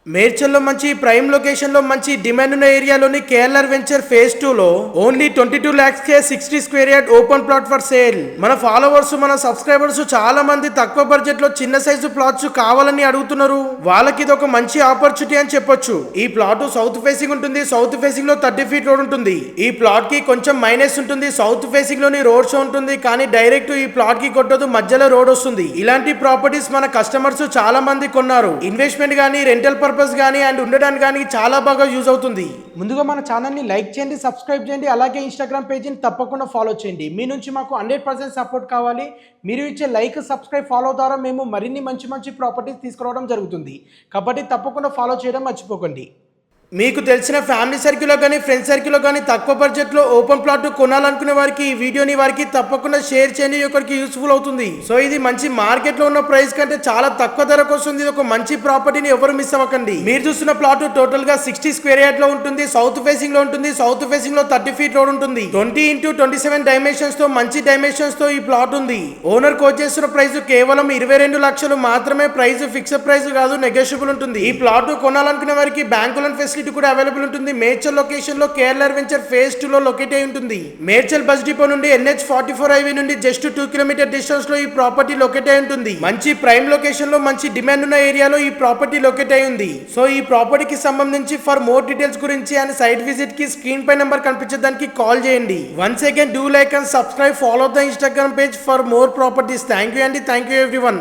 మేడ్చల్లో మంచి prime location లో మంచి డిమాండ్ ఉన్న ఏరియాలోని కేఎల్ఆర్ వెంచర్ ఫేజ్ 2 లో only 22 lakhs K 60 square yard open plot for sale. మన ఫాలోవర్స్ మన సబ్స్క్రైబర్స్ చాలా మంది తక్కువ బడ్జెట్ లో చిన్న సైజు ప్లాట్స్ కావాలని అడుగుతున్నారు. వాళ్ళకి ఇది ఒక మంచి ఆపర్చునిటీ అని చెప్పొచ్చు. ఈ ప్లాట్ సౌత్ ఫేసింగ్ ఉంటుంది. సౌత్ ఫేసింగ్ లో 30 feet రోడ్ ఉంటుంది. ఈ ప్లాట్ కి కొంచెం మైనస్ ఉంటుంది. సౌత్ ఫేసింగ్ లోని రోడ్ షో ఉంటుంది, కానీ డైరెక్ట్ ఈ ప్లాట్ కి కొట్టదు, మధ్యలో రోడ్ వస్తుంది. ఇలాంటి ప్రాపర్టీస్ మన కస్టమర్స్ చాలా మంది కొన్నారు. ఇన్వెస్ట్మెంట్ గానీ రెంటల్ పర్పస్ గానీ అండ్ ఉండడానికి కానీ చాలా బాగా యూజ్ అవుతుంది. ముందుగా మన ఛానల్ని లైక్ చేయండి, సబ్స్క్రైబ్ చేయండి, అలాగే ఇన్స్టాగ్రామ్ పేజీని తప్పకుండా ఫాలో చేయండి. మీ నుంచి మాకు 100% సపోర్ట్ కావాలి. మీరు ఇచ్చే లైక్, సబ్స్క్రైబ్, ఫాలో ద్వారా మేము మరిన్ని మంచి మంచి ప్రాపర్టీస్ తీసుకురావడం జరుగుతుంది. కాబట్టి తప్పకుండా ఫాలో చేయడం మర్చిపోకండి. మీకు తెలిసిన ఫ్యామిలీ సర్కిల్లో కానీ ఫ్రెండ్స్ సర్కిల్లో కానీ తక్కువ బడ్జెట్లో ఓపెన్ ప్లాట్ కొనాలనుకునే వారికి ఈ వీడియోని వారికి తప్పకుండా షేర్ చేయండి. ఒకరికి యూస్ఫుల్ అవుతుంది. సో ఇది మంచి మార్కెట్లో ఉన్న ప్రైస్ కంటే చాలా తక్కువ ధరకు వస్తుంది. ఒక మంచి ప్రాపర్టీని ఎవరు మిస్ అవ్వకండి. మీరు చూస్తున్న ప్లాట్ టోటల్ గా 60 స్క్వేర్ యార్డ్ లో ఉంటుంది. సౌత్ ఫేసింగ్ లో ఉంటుంది. సౌత్ ఫేసింగ్ లో 30 feet రోడ్ ఉంటుంది. 20x27 డైమెన్షన్స్ తో మంచి డైమెన్షన్స్ తో ఈ ప్లాట్ ఉంది. ఓనర్ కోట్ చేస్తున్న ప్రైస్ కేవలం 22 లక్షలు మాత్రమే. ప్రైస్ ఫిక్స్డ్ ప్రైస్ కాదు, నెగోషియబుల్ ఉంటుంది. ఈ ప్లాట్ కొనాలనుకునే వారికి బ్యాంక్ లోన్ ఫెసిలిటీ కూడా అవైలబుల్ ఉంటుంది. మేడ్చల్ లొకేషన్ లో కేఎల్ఆర్ వెంచర్ ఫేజ్ 2 లో లొకేట్ అయి ఉంటుంది. మేడ్చల్ బస్ డిపో నుండి NH44 హైవే నుండి జస్ట్ 2 కిలోమీటర్ డిస్టెన్స్ లో ఈ ప్రాపర్టీ లొకేట్ అయి ఉంటుంది. మంచి ప్రైమ్ లొకేషన్ లో మంచి డిమాండ్ ఉన్న ఏరియాలో ఈ ప్రాపర్టీ లొకేట్ అయి ఉంది. సో ఈ ప్రాపర్టీకి సంబంధించి ఫర్ మోర్ డీటెయిల్స్ గురించి అండ్ సైట్ విజిట్ కి స్క్రీన్ పై నెంబర్ కనిపించడానికి కాల్ చేయండి. Once again do like and subscribe, follow the Instagram page for more properties. Thank you అండి. Thank you everyone.